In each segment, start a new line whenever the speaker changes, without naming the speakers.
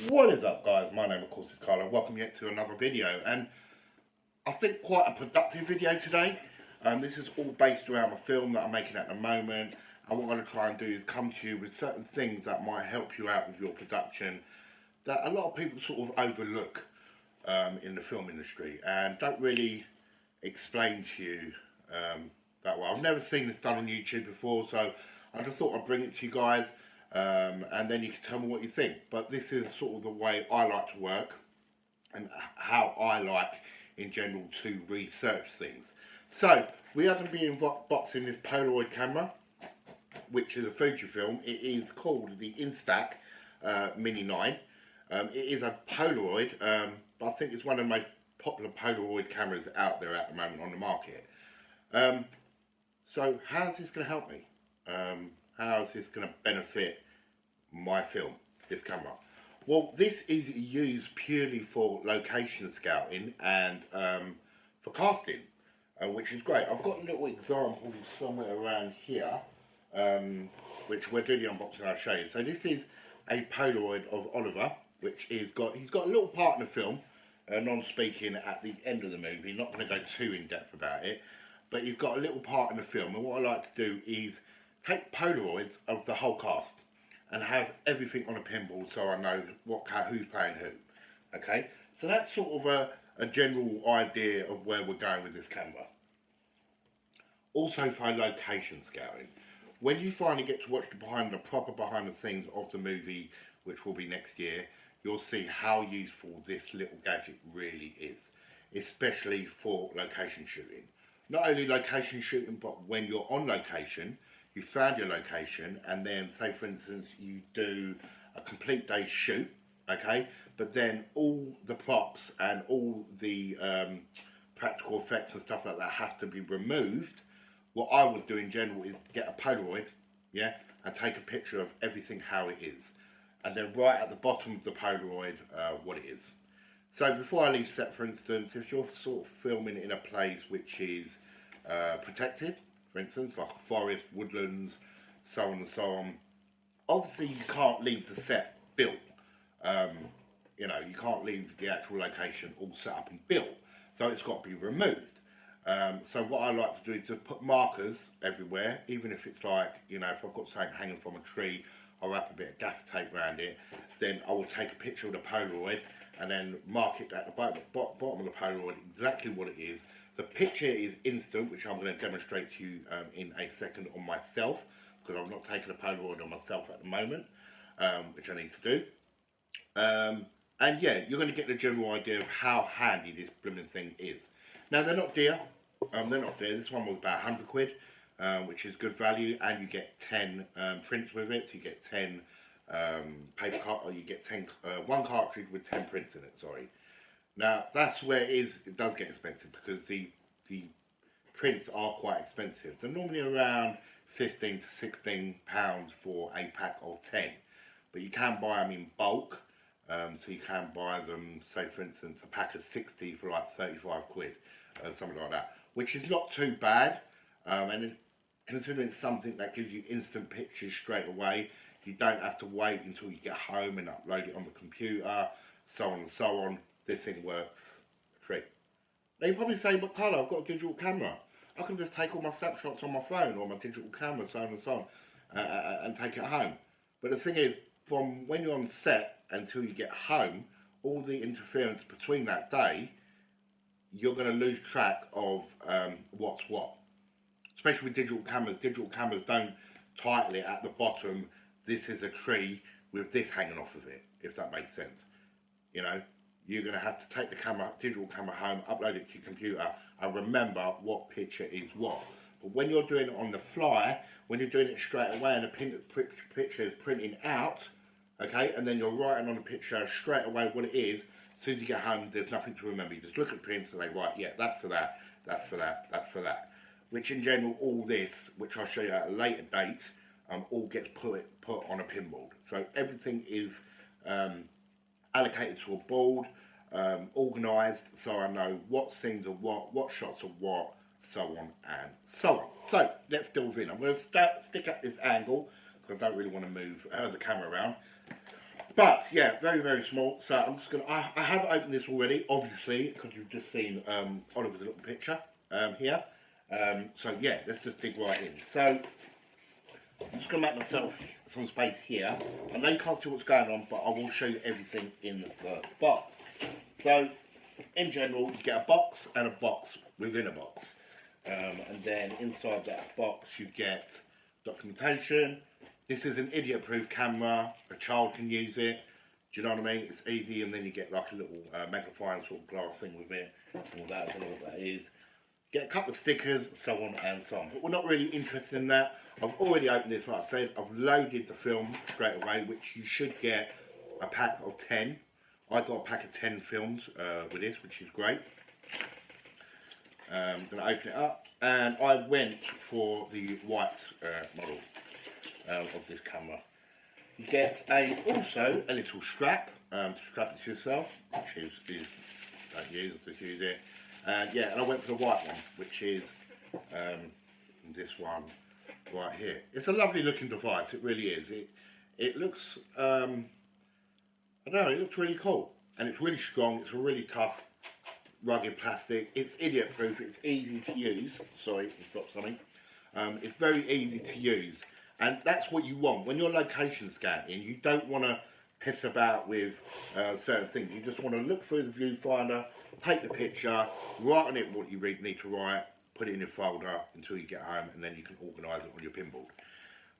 What is up, guys? My name of course is Carlo. Welcome yet to another video, and I think quite a productive video today. This is all based around a film that I'm making at the moment, and what I'm going to try and do is come to you with certain things that might help you out with your production that a lot of people sort of overlook in the film industry and don't really explain to you that well. I've never seen this done on YouTube before, so I just thought I'd bring it to you guys, and then you can tell me what you think. But this is sort of the way I like to work and how I like in general to research things. So we are going to be unboxing this Polaroid camera, which is a Fujifilm. It is called the Instax Mini 9. It is a Polaroid, but I think it's one of the most popular Polaroid cameras out there at the moment on the market. So how's this going to help me? How's this going to benefit my film, this camera? Well, this is used purely for location scouting and for casting, which is great. I've got a little example somewhere around here, which we're doing the unboxing. I'll show you. So this is a Polaroid of Oliver, which he's got a little part in the film, non-speaking at the end of the movie. Not going to go too in depth about it, but he's got a little part in the film. And what I like to do is take Polaroids of the whole cast and have everything on a pinball, so I know who's playing who. Okay, so that's sort of a general idea of where we're going with this camera. Also for location scouting, when you finally get to watch the proper behind the scenes of the movie, which will be next year, you'll see how useful this little gadget really is, especially for location shooting. Not only location shooting, but when you're on location, you found your location, and then say for instance you do a complete day's shoot, okay, but then all the props and all the practical effects and stuff like that have to be removed. What I would do in general is get a Polaroid, yeah, and take a picture of everything how it is, and then write at the bottom of the Polaroid what it is. So before I leave set, for instance, if you're sort of filming in a place which is protected, for instance, like a forest, woodlands, so on and so on, obviously you can't leave the set built. You know, you can't leave the actual location all set up and built, so it's got to be removed. So what I like to do is to put markers everywhere, even if it's like, you know, if I've got something hanging from a tree, I'll wrap a bit of gaffer tape around it, then I will take a picture of the Polaroid and then mark it at the bottom of the Polaroid exactly what it is. The picture is instant, which I'm going to demonstrate to you in a second on myself, because I've not taken a Polaroid on myself at the moment, which I need to do. And yeah, you're going to get the general idea of how handy this blooming thing is. Now, they're not dear. They're not dear. This one was about 100 quid, which is good value, and you get 10 prints with it. So you get 10 or you get 10 one cartridge with 10 prints in it. Sorry. Now that's where it does get expensive, because the prints are quite expensive. They're normally around £15 to £16 for a pack of 10, but you can buy them in bulk. So you can buy them, say for instance, a pack of 60 for like 35 quid, something like that, which is not too bad. And considering it's something that gives you instant pictures straight away, you don't have to wait until you get home and upload it on the computer, so on and so on. This thing works a treat. Now you're probably saying, but Carlo, I've got a digital camera. I can just take all my snapshots on my phone or my digital camera, so on and so on, and take it home. But the thing is, from when you're on set until you get home, all the interference between that day, you're going to lose track of what's what. Especially with digital cameras. Digital cameras don't title it at the bottom, this is a tree with this hanging off of it, if that makes sense. You know, you're going to have to take the digital camera home, upload it to your computer, and remember what picture is what. But when you're doing it on the fly, when you're doing it straight away and the picture is printing out, okay, and then you're writing on the picture straight away what it is, as soon as you get home, there's nothing to remember. You just look at the prints and say, right, yeah, that's for that, that's for that, that's for that. Which in general, all this, which I'll show you at a later date, all gets put on a pinboard. So everything is allocated to a board, organised, so I know what scenes are what shots are what, so on and so on. So let's delve in. I'm going to stick at this angle, because I don't really want to move the camera around. But yeah, very, very small. So I'm just gonna. I have opened this already, obviously, because you've just seen Oliver's little picture here. So yeah, let's just dig right in. So I'm just gonna make myself some space here. I know you can't see what's going on, but I will show you everything in the box. So in general, you get a box and a box within a box, and then inside that box you get documentation. This is an idiot-proof camera. A child can use it. Do you know what I mean? It's easy, and then you get like a little magnifying sort of glass thing with it. All that, I don't know what that is. Get a couple of stickers, so on and so on. But we're not really interested in that. I've already opened this, like I said. I've loaded the film straight away, which you should get a pack of 10. I got a pack of 10 films with this, which is great. I'm going to open it up, and I went for the white model of this camera. You get also a little strap to strap it to yourself, which is don't use, just use it. Yeah, and I went for the white one, which is this one right here. It's a lovely looking device, it really is. It looks, I don't know, it looks really cool. And it's really strong, it's a really tough, rugged plastic. It's idiot proof, it's easy to use. Sorry, I dropped something. It's very easy to use. And that's what you want. When you're location scanning, you don't want to piss about with certain things. You just want to look through the viewfinder, take the picture, write on it what you need to write, put it in your folder until you get home, and then you can organise it on your pinboard.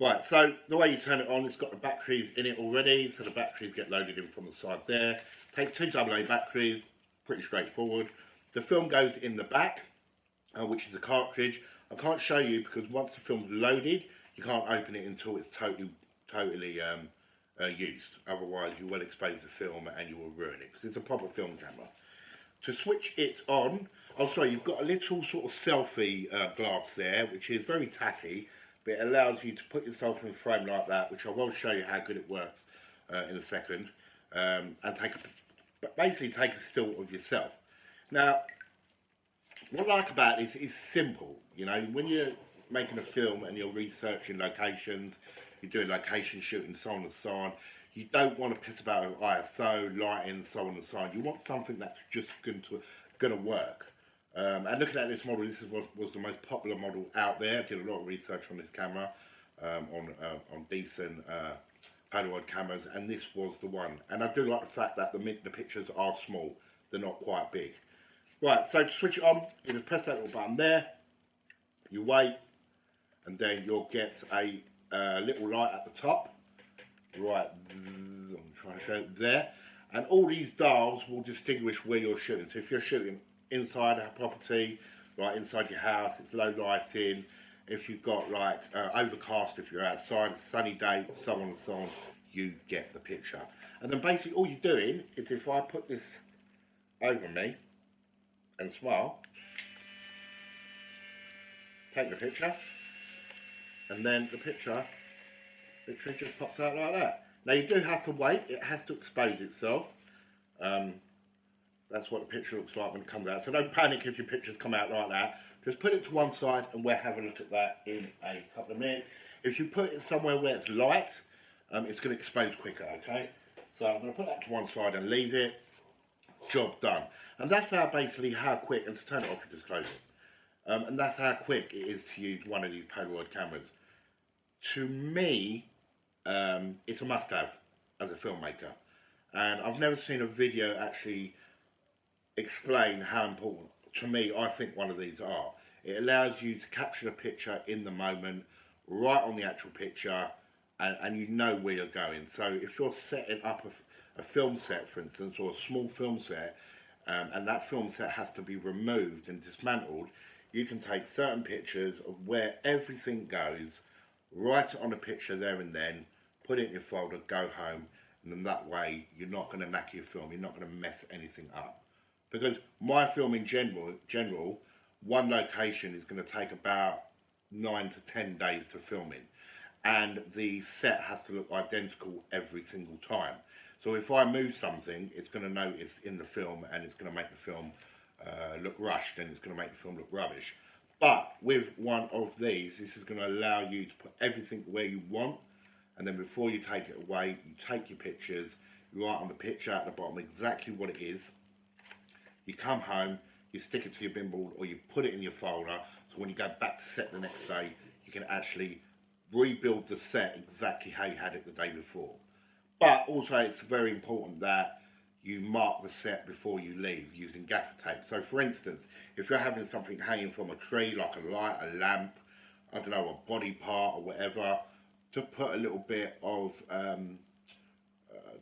Right, so the way you turn it on, it's got the batteries in it already, so the batteries get loaded in from the side there. Takes 2 AA batteries, pretty straightforward. The film goes in the back, which is a cartridge. I can't show you because once the film's loaded, you can't open it until it's totally used. Otherwise, you will expose the film and you will ruin it because it's a proper film camera. To switch it on, oh sorry, you've got a little sort of selfie glass there, which is very tacky, but it allows you to put yourself in a frame like that, which I will show you how good it works in a second, and basically take a still of yourself. Now, what I like about this is simple. You know, when you're making a film and you're researching locations, you're doing location shooting, so on and so on, you don't want to piss about with ISO, lighting, so on and so on. You want something that's just going to work. And looking at this model, this was the most popular model out there. I did a lot of research on this camera, on decent Polaroid cameras, and this was the one. And I do like the fact that the pictures are small, they're not quite big. Right, so to switch it on, you just press that little button there, you wait, and then you'll get a little light at the top. Right, I'm trying to show it there. And all these dials will distinguish where you're shooting. So if you're shooting inside a property, right inside your house, it's low lighting. If you've got like overcast, if you're outside, a sunny day, so on and so on, you get the picture. And then basically all you're doing is if I put this over me and smile, take the picture, and then the picture literally just pops out like that. Now you do have to wait, it has to expose itself. That's what the picture looks like when it comes out. So don't panic if your pictures come out like that. Just put it to one side and we'll have a look at that in a couple of minutes. If you put it somewhere where it's light, it's going to expose quicker, okay? So I'm going to put that to one side and leave it. Job done. And that's basically how quick, and to turn it off, you just close it. And that's how quick it is to use one of these Polaroid cameras. To me, it's a must-have as a filmmaker. And I've never seen a video actually explain how important, to me, I think one of these are. It allows you to capture the picture in the moment, right on the actual picture, and you know where you're going. So if you're setting up a film set, for instance, or a small film set, and that film set has to be removed and dismantled, you can take certain pictures of where everything goes, write it on a picture there and then, put it in your folder, go home, and then that way you're not going to knacker your film, you're not going to mess anything up. Because my film in general, one location is going to take about 9 to 10 days to film in. And the set has to look identical every single time. So if I move something, it's going to notice in the film and it's going to make the film look rushed and it's going to make the film look rubbish. But with one of these, this is going to allow you to put everything where you want, and then before you take it away, you take your pictures, you write on the picture at the bottom exactly what it is. You come home, you stick it to your bin board, or you put it in your folder, so when you go back to set the next day, you can actually rebuild the set exactly how you had it the day before. But also it's very important that you mark the set before you leave using gaffer tape. So for instance, if you're having something hanging from a tree, like a light, a lamp, I don't know, a body part or whatever, to put a little bit of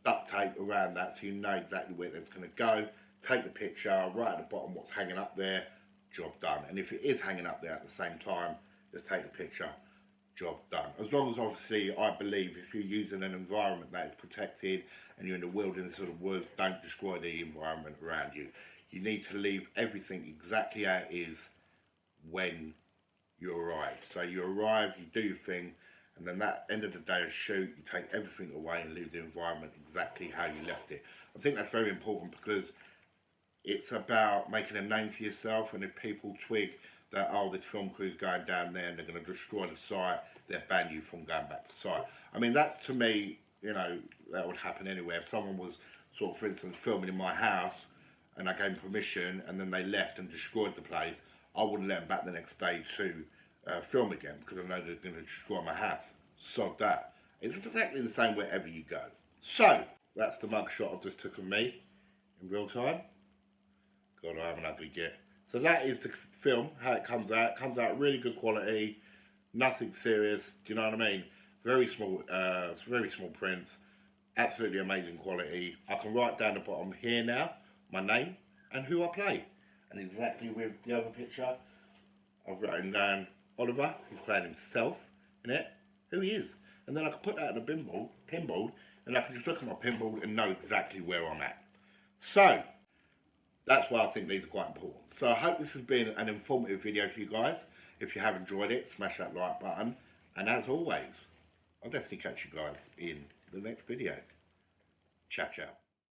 duct tape around that so you know exactly where it's going to go. Take the picture, right at the bottom what's hanging up there, job done. And if it is hanging up there at the same time, just take the picture, job done. As long as obviously I believe if you're using an environment that is protected and you're in the wilderness of the woods, don't destroy the environment around you. You need to leave everything exactly how it is when you arrive. So you arrive, you do your thing, and then that end of the day of shoot, you take everything away and leave the environment exactly how you left it. I think that's very important because it's about making a name for yourself, and if people twig that, oh, this film crew's going down there and they're going to destroy the site, they'll ban you from going back to site. I mean, that's, to me, you know, that would happen anywhere. If someone was sort of, for instance, filming in my house and I gave them permission and then they left and destroyed the place, I wouldn't let them back the next day to film again because I know they're going to destroy my house. Sod that. It's exactly the same wherever you go. So, that's the mug shot I just took of me in real time. God, I have an ugly git. So that is the film, how it comes out. It comes out really good quality, nothing serious, do you know what I mean? Very small prints, absolutely amazing quality. I can write down the bottom here now, my name and who I play. And exactly with the other picture, I've written down Oliver, who's playing himself in it, who he is. And then I can put that in a pinboard, and I can just look at my pinboard and know exactly where I'm at. So, that's why I think these are quite important. So I hope this has been an informative video for you guys. If you have enjoyed it, smash that like button. And as always, I'll definitely catch you guys in the next video. Ciao, ciao.